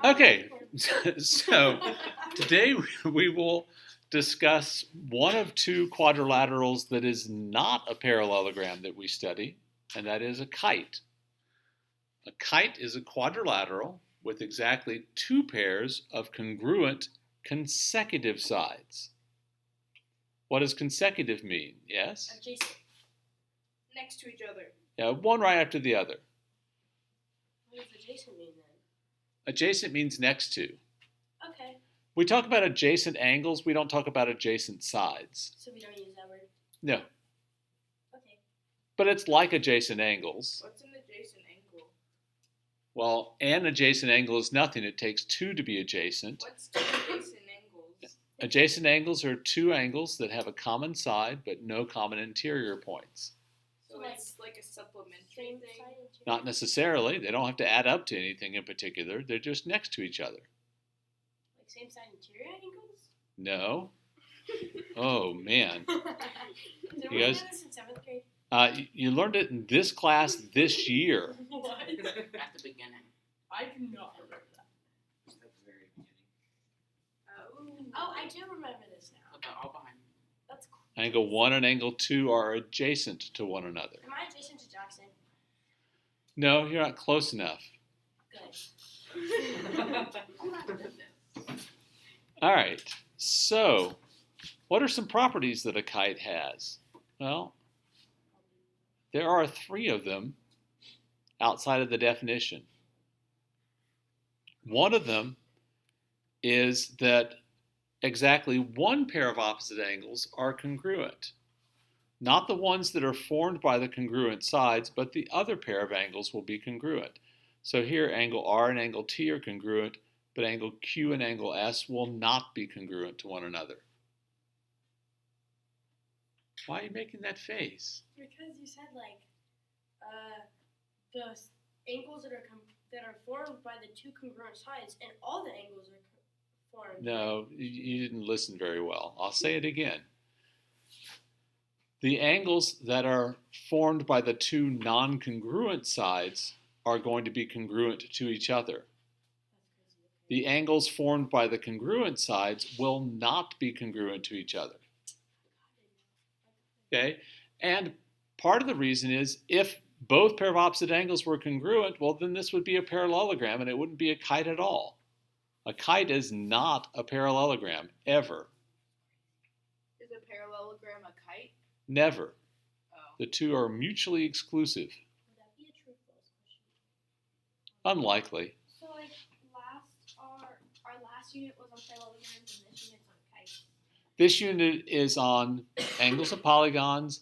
Okay, so today we will discuss one of two quadrilaterals that is not a parallelogram that we study, and that is a kite. A kite is a quadrilateral with exactly two pairs of congruent consecutive sides. What does consecutive mean? Yes? Adjacent. Next to each other. Yeah, one right after the other. What does adjacent mean then? Adjacent means next to. Okay. We talk about adjacent angles, we don't talk about adjacent sides. So we don't use that word? No. Okay. But it's like adjacent angles. What's an adjacent angle? Well, an adjacent angle is nothing. It takes two to be adjacent. What's two adjacent angles? Adjacent angles are two angles that have a common side but no common interior points. So it's like a supplementary thing? Not necessarily. They don't have to add up to anything in particular. They're just next to each other. Like same side interior angles? No. Oh, man. Did You we guys- learn this in 7th grade? You learned it in this class this year. What? At the beginning. I do not remember that. At the very beginning. Oh, I do remember this now. But they're all behind me. That's cool. Angle 1 and angle 2 are adjacent to one another. Am I adjacent to Jackson? No, you're not close enough. Good. Oh my goodness. All right. So, what are some properties that a kite has? Well, there are three of them outside of the definition. One of them is that exactly one pair of opposite angles are congruent. Not the ones that are formed by the congruent sides, but the other pair of angles will be congruent. So here, angle R and angle T are congruent, but angle Q and angle S will not be congruent to one another. Why are you making that face? Because you said the angles that are formed by the two congruent sides, and all the angles are formed. No, you didn't listen very well. I'll say it again. The angles that are formed by the two non-congruent sides are going to be congruent to each other. The angles formed by the congruent sides will not be congruent to each other. Okay? And part of the reason is if both pair of opposite angles were congruent, well, then this would be a parallelogram and it wouldn't be a kite at all. A kite is not a parallelogram, ever. Is a parallelogram a kite? Never. Oh. The two are mutually exclusive. Would that be a true or false question? Unlikely. So our last unit was on parallelograms, and this unit's on kites. This unit is on angles of polygons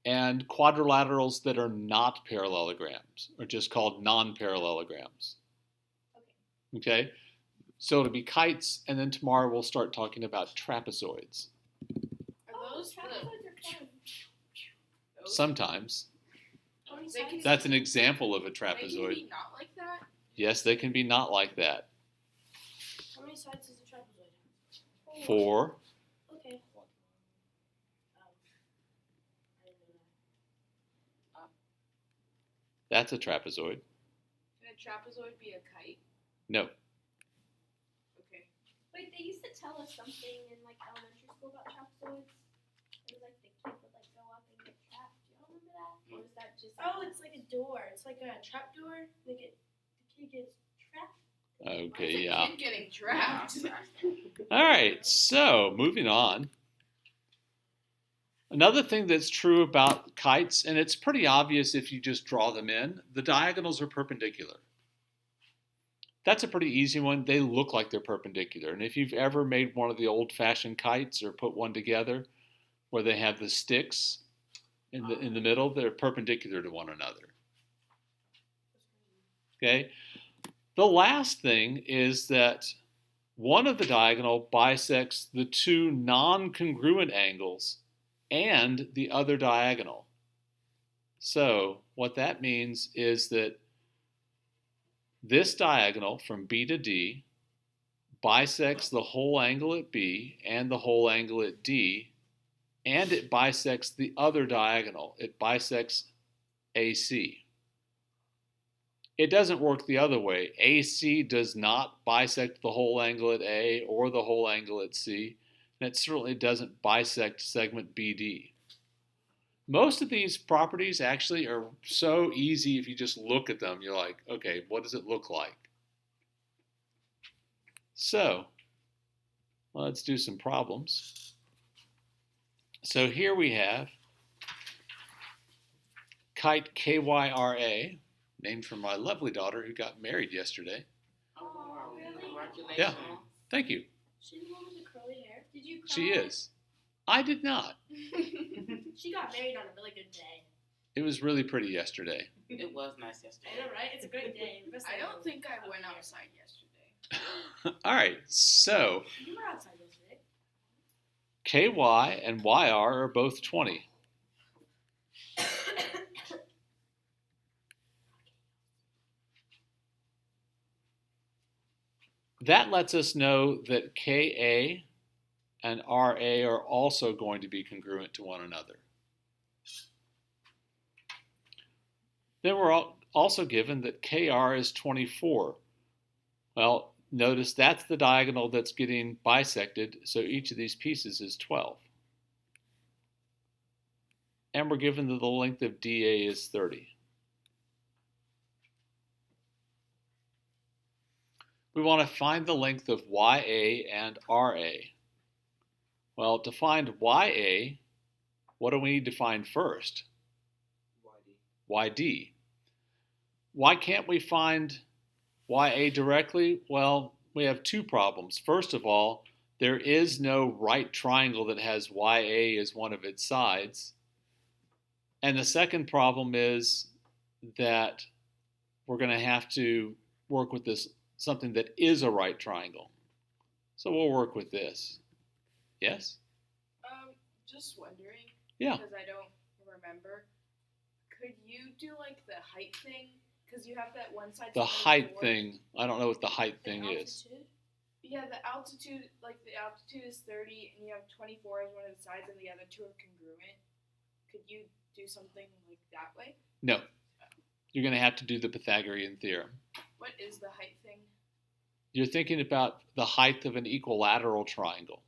and quadrilaterals that are not parallelograms, or just called non-parallelograms. Okay? So it'll be kites, and then tomorrow we'll start talking about trapezoids. Are those trapezoids are kind of Sometimes. They can- That's an example of a They can trapezoid. be not like that? Yes, they can be not like that. How many sides does a trapezoid have? 4. Okay. Oh. I didn't know that. That's a trapezoid. Can a trapezoid be a kite? No. Okay. Wait, they used to tell us something in elementary school about trapezoids. It was the kid would go up and get trapped. Do y'all remember that? Or is that just? Oh, it's like a door. It's like a trap door. The kid gets trapped. Okay, yeah. Kid getting trapped. All right, so moving on. Another thing that's true about kites, and it's pretty obvious if you just draw them in, the diagonals are perpendicular. That's a pretty easy one. They look like they're perpendicular. And if you've ever made one of the old-fashioned kites or put one together where they have the sticks in the middle, they're perpendicular to one another. Okay? The last thing is that one of the diagonal bisects the two non-congruent angles and the other diagonal. So what that means is that this diagonal from B to D bisects the whole angle at B and the whole angle at D, and it bisects the other diagonal. It bisects AC. It doesn't work the other way. AC does not bisect the whole angle at A or the whole angle at C, and it certainly doesn't bisect segment BD. Most of these properties actually are so easy if you just look at them. You're like, okay, what does it look like? So, let's do some problems. So here we have Kite KYRA, named for my lovely daughter who got married yesterday. Oh, really? Congratulations. Yeah. Thank you. She's the one with the curly hair. Did you cry? She is. I did not. She got married on a really good day. It was really pretty yesterday. It was nice yesterday. I know, right? It's a great day. I don't think I went outside yesterday. All right, so You were outside yesterday. KY and YR are both 20. That lets us know that KA and RA are also going to be congruent to one another. Then we're also given that KR is 24. Well, notice that's the diagonal that's getting bisected, so each of these pieces is 12. And we're given that the length of DA is 30. We want to find the length of YA and RA. Well, to find YA, what do we need to find first? YD. Why can't we find YA directly? Well, we have two problems. First of all, there is no right triangle that has YA as one of its sides. And the second problem is that we're going to have to work with this something that is a right triangle. So we'll work with this. Yes? Just wondering. Yeah. Because I don't remember. Could you do like the height thing? Because you have that one side. The height thing, I don't know what the height thing is. Yeah, the altitude is 30, and you have 24 as one of the sides, and the other two are congruent. Could you do something like that way? No. You're going to have to do the Pythagorean Theorem. What is the height thing? You're thinking about the height of an equilateral triangle,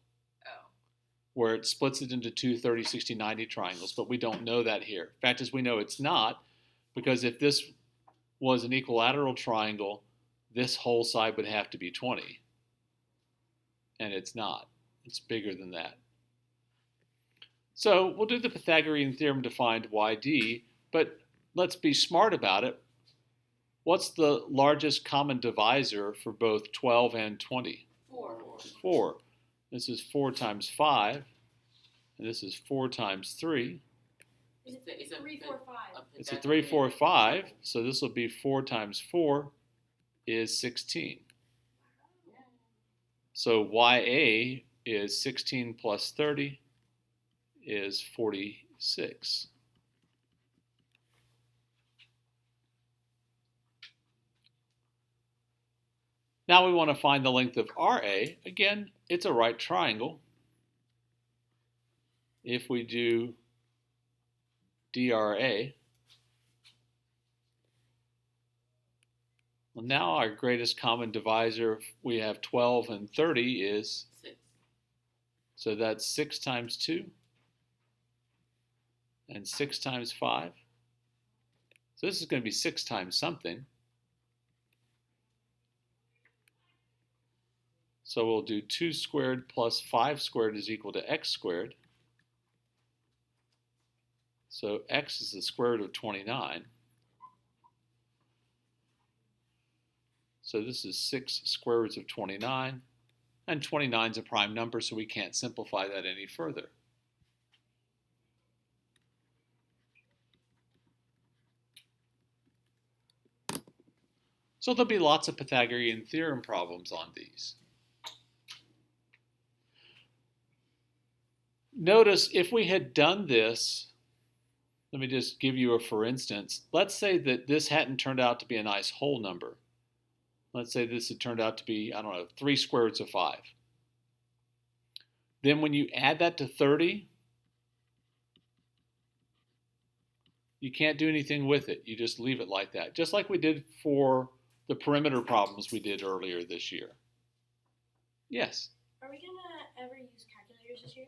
where it splits it into two 30, 60, 90 triangles, but we don't know that here. Fact is, we know it's not, because if this was an equilateral triangle, this whole side would have to be 20. And it's not. It's bigger than that. So we'll do the Pythagorean theorem to find YD, but let's be smart about it. What's the largest common divisor for both 12 and 20? 4. 4. This is 4 times 5, and this is 4 times 3. It's a 3, 4, 5. It's a 3, 4, 5, so this will be 4 times 4 is 16. So YA is 16 plus 30 is 46. Now we want to find the length of RA. Again, it's a right triangle. If we do DRA, well, now our greatest common divisor, we have 12 and 30 is 6. So that's 6 times 2 and 6 times 5. So this is going to be 6 times something. So we'll do 2 squared plus 5 squared is equal to x squared. So x is the square root of 29. So this is 6 square roots of 29. And 29 is a prime number, so we can't simplify that any further. So there'll be lots of Pythagorean theorem problems on these. Notice if we had done this, let me just give you a for instance. Let's say that this hadn't turned out to be a nice whole number. Let's say this had turned out to be, 3 square roots of 5. Then when you add that to 30, You can't do anything with it. You just leave it like that. Just like we did for the perimeter problems we did earlier this year. Yes? Are we gonna ever use calculators this year?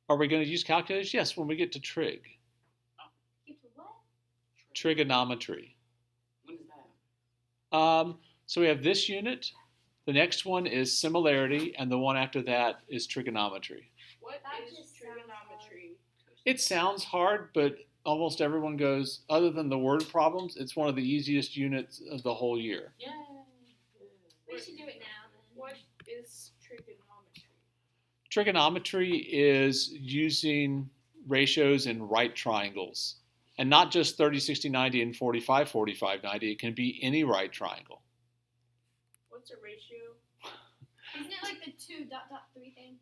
Are we going to use calculators? Yes, when we get to trig. Get to what? Trigonometry. When is that? So we have this unit. The next one is similarity, and the one after that is trigonometry. What That is just sounds trigonometry? It sounds hard, but almost everyone goes, other than the word problems, it's one of the easiest units of the whole year. Yay! We should do it now then. What is trigonometry? Trigonometry is using ratios in right triangles. And not just 30, 60, 90, and 45, 45, 90. It can be any right triangle. What's a ratio? Isn't it like the 2.3 thing?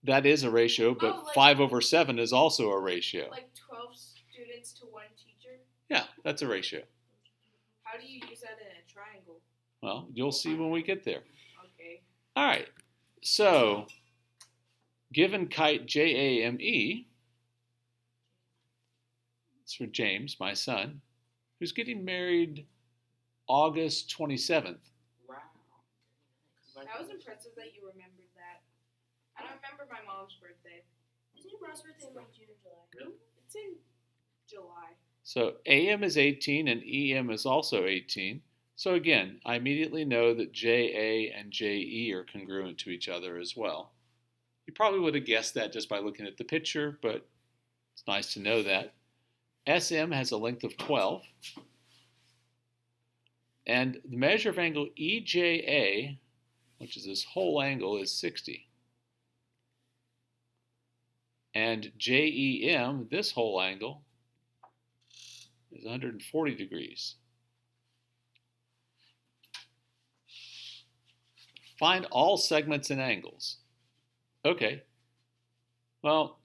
That is a ratio, but Oh, like- 5 over 7 is also a ratio. Like 12 students to one teacher? Yeah, that's a ratio. How do you use that in a triangle? Well, you'll see when we get there. Okay. All right. So, given kite Jame, it's for James, my son, who's getting married August 27th. Wow. That was impressive that you remembered that. I don't remember my mom's birthday. Isn't your mom's birthday in like June or July? Really? It's in July. So AM is 18 and EM is also 18. So again, I immediately know that JA and JE are congruent to each other as well. You probably would have guessed that just by looking at the picture, but it's nice to know that. SM has a length of 12. And the measure of angle EJA, which is this whole angle, is 60. And JEM, this whole angle, is 140 degrees. Find all segments and angles. Okay. Well,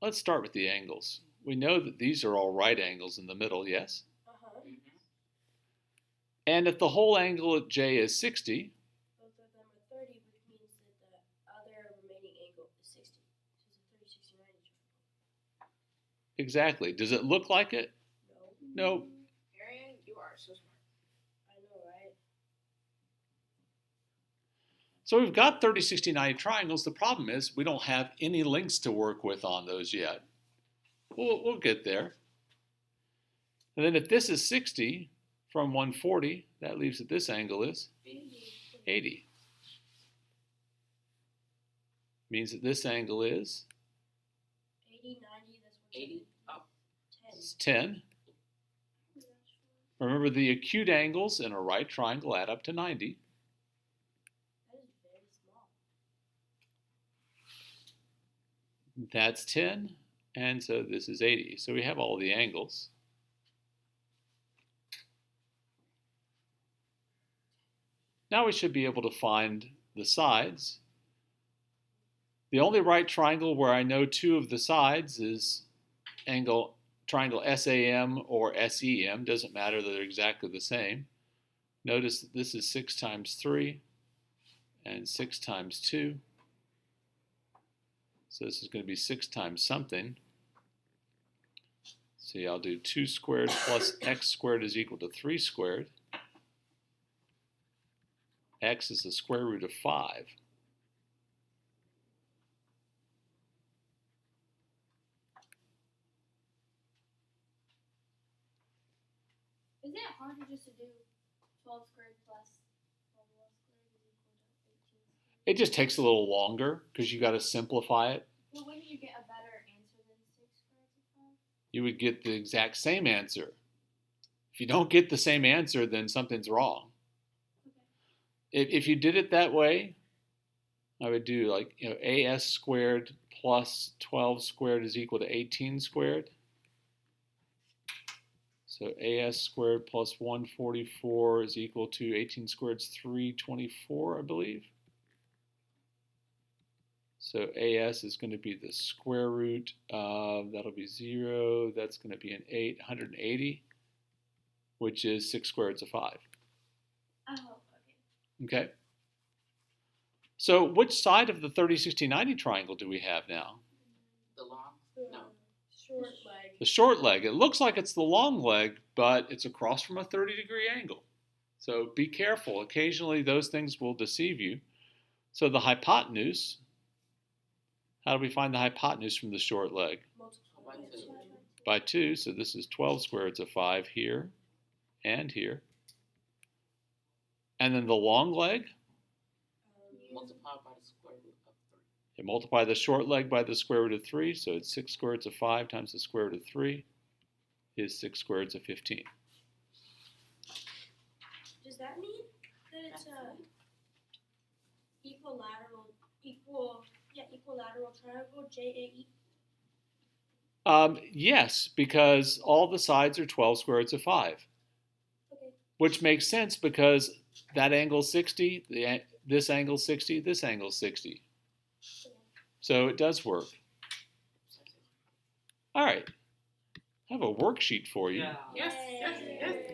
let's start with the angles. We know that these are all right angles in the middle, yes? Uh-huh. Mm-hmm. And if the whole angle at J is 60, Both of them are 30, which means that the other remaining angle is 60. So it's a 30, 60, 90 triangle. exactly. Does it look like it? No. No. Arian, you are so smart. I know, right? So we've got 30, 60, 90 triangles. The problem is we don't have any lengths to work with on those yet. We'll get there. And then if this is 60 from 140, that leaves that this angle is 80. Means that this angle is 80, 90, that's what 80? Oh. 10. 10. Remember, the acute angles in a right triangle add up to 90. That is very small. That's 10, and so this is 80. So we have all the angles. Now we should be able to find the sides. The only right triangle where I know two of the sides is triangle SAM or SEM. Doesn't matter, they're exactly the same. Notice that this is 6 times 3 and 6 times 2. So this is going to be 6 times something. See, I'll do 2 squared plus x squared is equal to 3 squared. X is the square root of 5. Isn't it harder just to do 12 squared plus 12 squared is equal to 18 squared? It just takes a little longer because you got to simplify it. Well, wouldn't you get a better answer than 6 squared to 5? You would get the exact same answer. If you don't get the same answer, then something's wrong. If you did it that way, I would do like, AS squared plus 12 squared is equal to 18 squared. So AS squared plus 144 is equal to 18 squared is 324, I believe. So AS is going to be the square root of, that'll be 0, that's going to be an 8, 180, which is 6 squareds of 5. Oh, okay. Okay? So which side of the 30, 60, 90 triangle do we have now? The long? No. Short leg. The short leg. It looks like it's the long leg, but it's across from a 30-degree angle. So be careful. Occasionally those things will deceive you. So the hypotenuse, how do we find the hypotenuse from the short leg? By 2. So this is 12 square roots of 5 here and here. And then the long leg? Multiplied by the square root of 3. You multiply the short leg by the square root of 3, so it's 6 square roots of 5 times the square root of 3 is 6 square roots of 15. Does that mean that it's a equilateral triangle, JAE? Yes, because all the sides are 12 square roots of 5. Okay. Which makes sense because that angle is 60, this angle is 60, this angle is 60. So it does work. All right. I have a worksheet for you. Yes, yes, yes.